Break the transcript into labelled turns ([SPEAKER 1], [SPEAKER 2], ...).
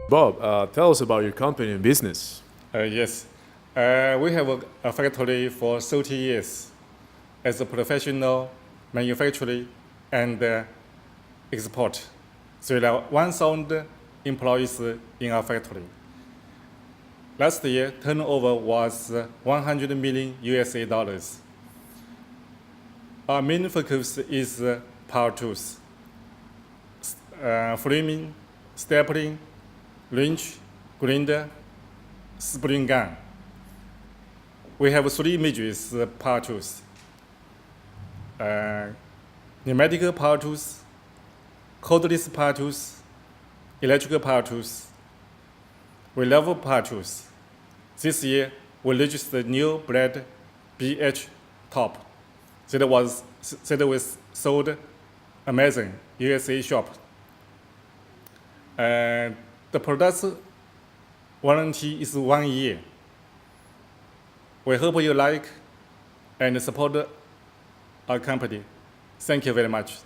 [SPEAKER 1] Bob, tell us about your company and business.
[SPEAKER 2] Yes, we have a factory for 30 years as a professional manufacturer and export. There are 1,000 employees in our factory. Last year, turnover was 100 million USA dollars. Our main focus is power tools, framing, stapling, wrench, grinder, spring gun. We have three major power tools: pneumatic power tools, cordless power tools, electrical power tools. We love power tools. This year, we registered the new brand BHTOP that was sold Amazon USA shop. The product's warranty is 1 year. We hope you like and support our company. Thank you very much.